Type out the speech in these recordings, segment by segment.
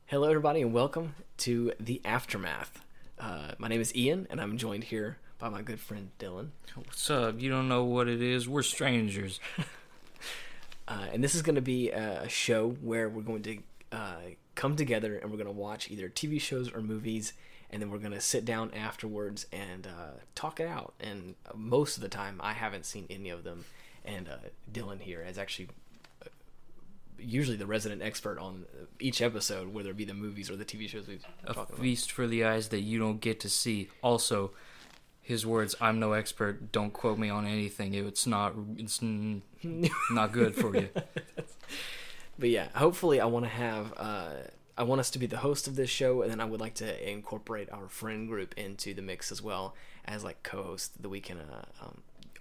Hello, everybody, and welcome to The Aftermath. My name is Ian, and I'm joined here by my good friend Dylan. What's up? You don't know what it is? We're strangers. And this is going to be a show where we're going to come together and we're going to watch either TV shows or movies, and then we're going to sit down afterwards and talk it out. And most of the time, I haven't seen any of them, and Dylan here has actually usually the resident expert on each episode, whether it be the movies or the TV shows we've talked about. A feast for the eyes that you don't get to see. Also, his words, I'm no expert, don't quote me on anything. It's not good for you. But yeah, hopefully I want us to be the host of this show, and then I would like to incorporate our friend group into the mix as well as like co-hosts, that we can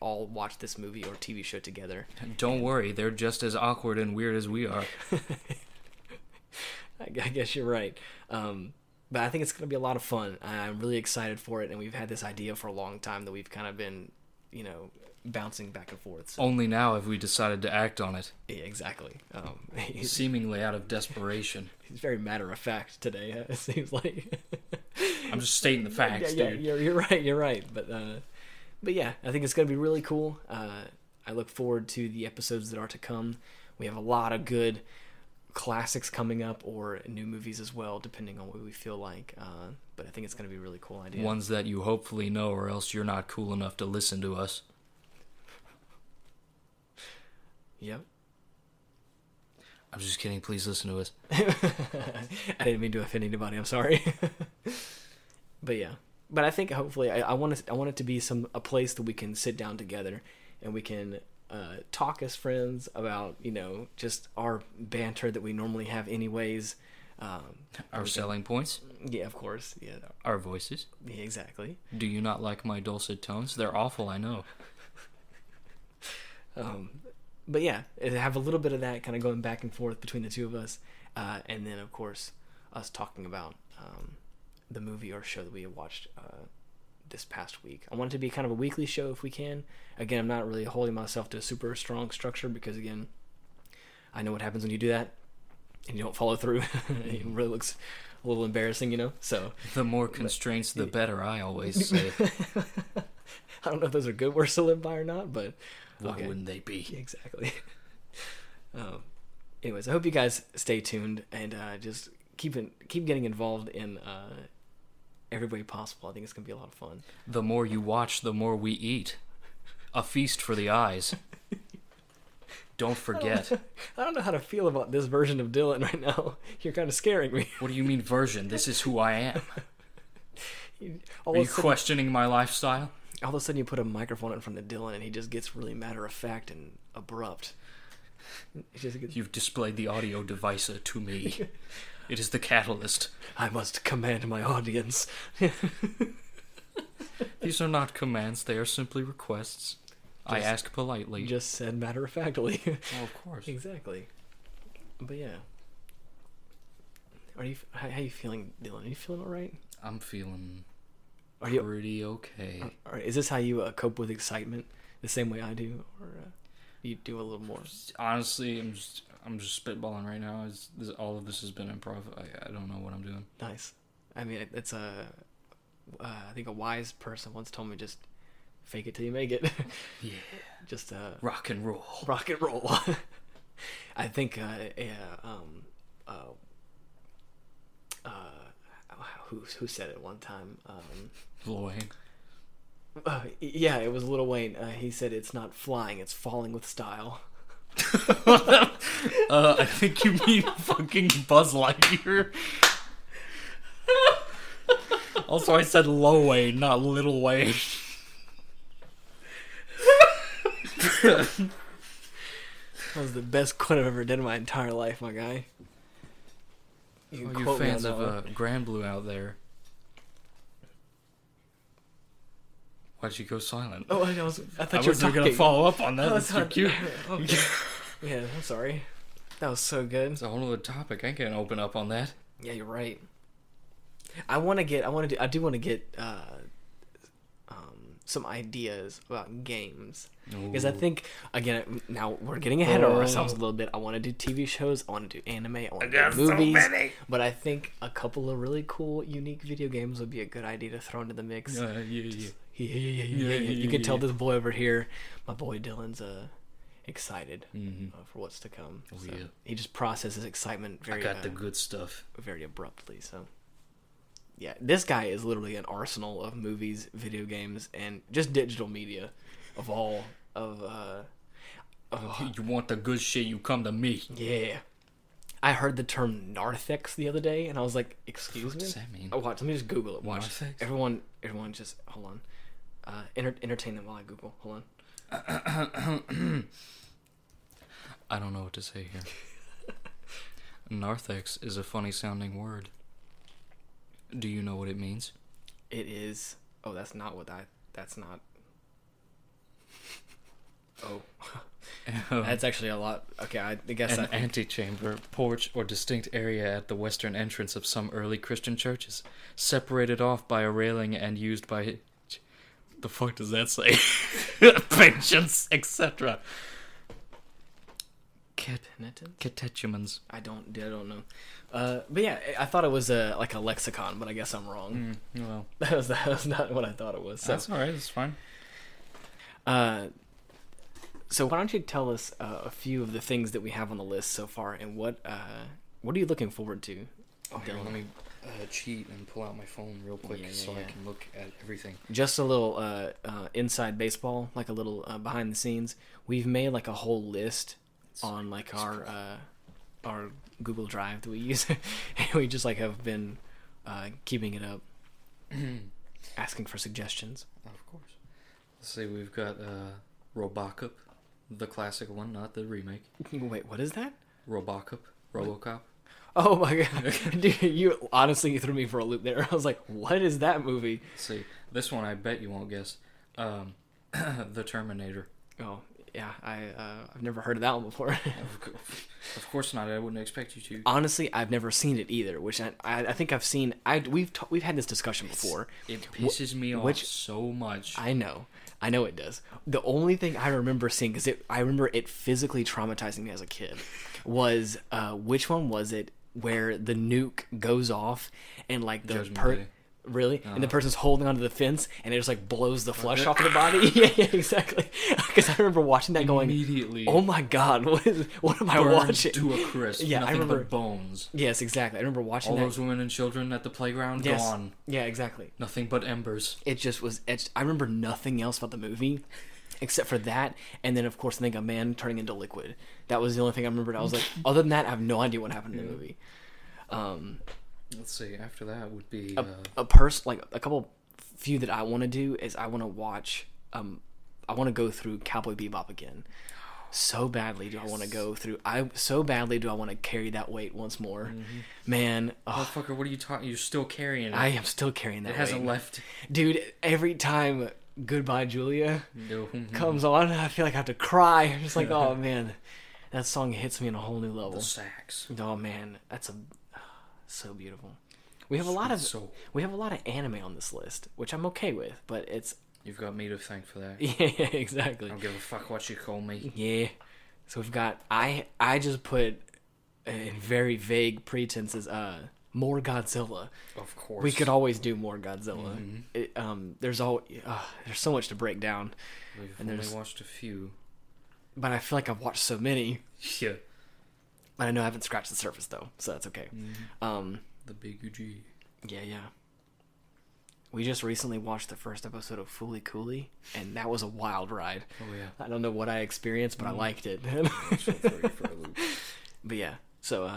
all watch this movie or TV show together. Don't worry, they're just as awkward and weird as we are. I guess you're right. But I think it's going to be a lot of fun. I'm really excited for it, and we've had this idea for a long time that we've kind of been, bouncing back and forth. So. Only now have we decided to act on it. Yeah, exactly. Seemingly out of desperation. He's very matter-of-fact today, it seems like. I'm just stating the facts, dude. You're right. But yeah, I think it's going to be really cool. I look forward to the episodes that are to come. We have a lot of good classics coming up, or new movies as well, depending on what we feel like. But I think it's going to be a really cool idea. Ones that you hopefully know, or else you're not cool enough to listen to us. Yep. I'm just kidding. Please listen to us. I didn't mean to offend anybody. I'm sorry. But yeah. But I think hopefully I want it to be a place that we can sit down together and we can talk as friends about just our banter that we normally have anyways. Our selling points. Yeah, of course. Yeah. Our voices. Yeah, exactly. Do you not like my dulcet tones? They're awful, I know. But yeah, have a little bit of that kind of going back and forth between the two of us, and then of course us talking about the movie or show that we have watched this past week. I want it to be kind of a weekly show if we can. Again, I'm not really holding myself to a super strong structure because, again, I know what happens when you do that and you don't follow through. It really looks a little embarrassing, So the more constraints, the better, I always say. I don't know if those are good words to live by or not, but why wouldn't they be? Exactly. Anyways, I hope you guys stay tuned and just keep getting involved in every way possible. I think it's going to be a lot of fun. The more you watch, the more we eat. A feast for the eyes. Don't forget. I don't know how to feel about this version of Dylan right now. You're kind of scaring me. What do you mean version? This is who I am. Are you questioning my lifestyle? All of a sudden you put a microphone in front of Dylan and he just gets really matter-of-fact and abrupt. You've displayed the audio device to me. It is the catalyst. I must command my audience. These are not commands, they are simply requests. I ask politely. Just said matter-of-factly. Oh, of course. Exactly. But yeah. How are you feeling, Dylan? Are you feeling alright? I'm feeling pretty okay. Alright, is this how you cope with excitement? The same way I do? Or you do a little more? Honestly, I'm just spitballing right now. All of this has been improv. I don't know what I'm doing. Nice. I mean, it's I think a wise person once told me, just fake it till you make it. Yeah. Just rock and roll. Rock and roll. I think who said it one time? Lil Wayne. Yeah, it was Lil Wayne. He said it's not flying, it's falling with style. I think you mean fucking Buzz Lightyear. Also, I said Lil Wayne, not Little Wayne. That was the best quote I've ever done in my entire life, my guy. You fans of Grand Blue out there. Why'd you go silent? Oh, I thought you were going to follow up on that. That's too cute. Okay. Yeah, I'm sorry. That was so good. It's a whole other topic. I can't open up on that. Yeah, you're right. I do want to get some ideas about games. Because I think, again, now we're getting ahead of ourselves a little bit. I want to do TV shows, I want to do anime, I want to do movies. So many. But I think a couple of really cool, unique video games would be a good idea to throw into the mix. You can tell this boy over here, my boy Dylan's excited for what's to come. So he just processes excitement very. I got the good stuff. Very abruptly, so. Yeah, this guy is literally an arsenal of movies, video games, and just digital media of all of... You want the good shit, you come to me. Yeah. I heard the term narthex the other day, and I was like, excuse me? What does that mean? Oh, watch, let me just Google it. Watch. Narthex? Everyone just... Hold on. Entertain them while I Google. Hold on. I don't know what to say here. Narthex is a funny-sounding word. Do you know what it means? It is... Oh, that's not what I... That's not... Oh. That's actually a lot... Okay, I guess... An antechamber, porch, or distinct area at the western entrance of some early Christian churches, separated off by a railing and used by... The fuck does that say? Patients, etc. Catechumens. I don't know. But yeah, I thought it was like a lexicon, but I guess I'm wrong. Well, that was not what I thought it was. So. That's all right. That's fine. So why don't you tell us a few of the things that we have on the list so far, and what are you looking forward to? Oh, here, let me cheat and pull out my phone real quick I can look at everything. Just a little inside baseball, like a little behind the scenes. We've made like a whole list on like our Google Drive that we use, and we just like have been keeping it up, asking for suggestions. Of course. Let's see, we've got Robocop, the classic one, not the remake. Wait, what is that? RoboCop. Oh my god, dude! You honestly threw me for a loop there. I was like, "What is that movie?" Let's see, this one I bet you won't guess. The Terminator. Oh. Yeah, I've never heard of that one before. Of course not. I wouldn't expect you to. Honestly, I've never seen it either. Which I think I've seen. We've had this discussion before. It pisses me off so much. I know it does. The only thing I remember seeing, because I remember it physically traumatizing me as a kid, was which one was it where the nuke goes off and like the Really? And the person's holding onto the fence, and it just like blows the flesh off of the body. yeah, exactly. Because I remember watching that, going immediately. Oh my god, what am I watching? To a crisp. Yeah, nothing I remember but bones. Yes, exactly. I remember watching all that. those women and children at the playground gone. Yeah, exactly. Nothing but embers. It just was. I remember nothing else about the movie, except for that, and then of course I think a man turning into liquid. That was the only thing I remembered. I was like, other than that, I have no idea what happened in the movie. Let's see. After that would be like a couple few that I want to do is I want to watch. I want to go through Cowboy Bebop again. So badly do I want to go through. So badly do I want to carry that weight once more. Man, motherfucker, what are you talking? You're still carrying it. I am still carrying that. It hasn't left, dude. Every time Goodbye Julia comes on, I feel like I have to cry. I'm just like, oh man, that song hits me on a whole new level. The sax. Oh man, that's so beautiful. We have a lot of anime on this list, which I'm okay with, but it's... You've got me to thank for that. Yeah, exactly. I don't give a fuck what you call me. Yeah. So we've got... I just put in very vague pretenses, more Godzilla. Of course. We could always do more Godzilla. There's so much to break down. We've only watched a few. But I feel like I've watched so many. Yeah. I know I haven't scratched the surface, though, so that's okay. The Big G. Yeah. We just recently watched the first episode of Fooly Cooly, and that was a wild ride. Oh, yeah. I don't know what I experienced, but I liked it. But yeah, so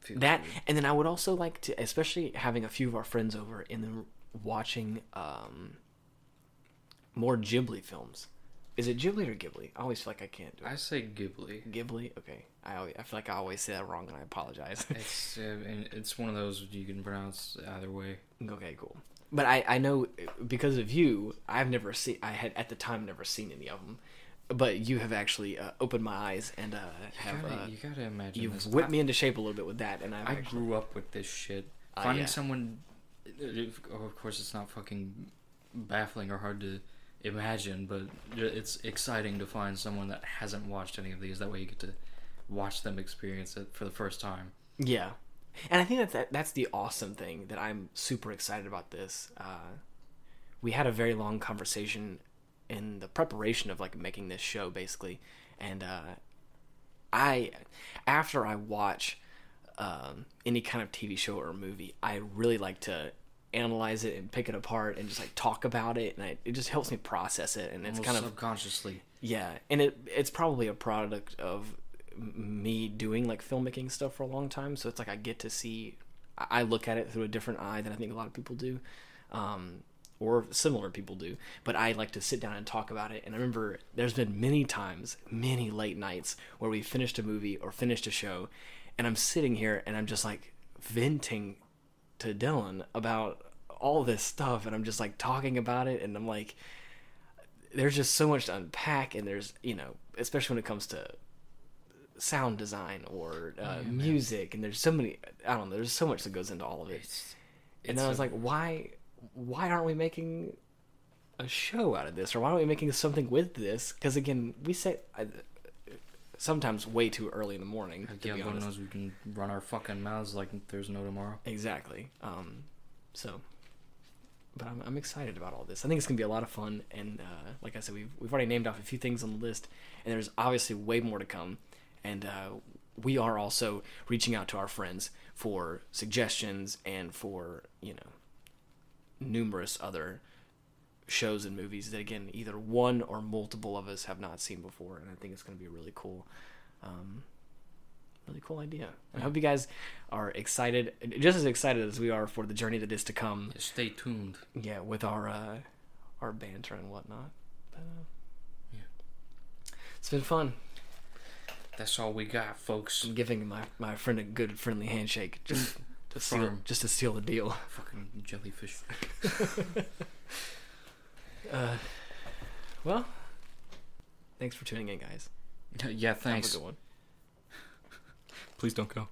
that, and then I would also like to, especially having a few of our friends over, and then watching more Ghibli films. Is it Ghibli or Ghibli? I always feel like I can't do it. I say Ghibli. Ghibli? Okay. I feel like I always say that wrong, and I apologize. It's one of those you can pronounce either way. Okay, cool. But I know, because of you, I had at the time never seen any of them. But you have actually opened my eyes and you gotta imagine you've this. whipped me into shape a little bit with that. And I grew up with this shit. Finding someone... Of course, it's not fucking baffling or hard to imagine, but it's exciting to find someone that hasn't watched any of these. That way you get to watch them experience it for the first time. Yeah. And I think that's the awesome thing that I'm super excited about this. We had a very long conversation in the preparation of like making this show, basically, and after I watch any kind of TV show or movie, I really like to analyze it and pick it apart and just like talk about it, and it just helps me process it, and it's Almost kind of subconsciously. Yeah, and it's probably a product of me doing like filmmaking stuff for a long time, so it's like I get to see, I look at it through a different eye than I think a lot of people do, or similar people do, but I like to sit down and talk about it. And I remember there's been many times, many late nights where we finished a movie or finished a show, and I'm sitting here and I'm just like venting to Dylan about all this stuff, and I'm just like talking about it, and I'm like, there's just so much to unpack, and there's, especially when it comes to sound design or music, and there's so many, I don't know, there's so much that goes into all of it. And then I was like, why aren't we making a show out of this, or why aren't we making something with this? Because again, we say sometimes way too early in the morning, to be honest. God knows we can run our fucking mouths like there's no tomorrow. Exactly. But I'm excited about all this. I think it's gonna be a lot of fun, and like I said, we've already named off a few things on the list, and there's obviously way more to come. And we are also reaching out to our friends for suggestions and for numerous other shows and movies that, again, either one or multiple of us have not seen before, and I think it's going to be a really cool idea. I hope you guys are excited, just as excited as we are for the journey that is to come. Yeah, stay tuned. Yeah, with our banter and whatnot. But, it's been fun. That's all we got, folks. I'm giving my friend a good friendly handshake just to seal the deal. Fucking jellyfish. Well, thanks for tuning in, guys. Yeah, thanks. Have a good one. Please don't go.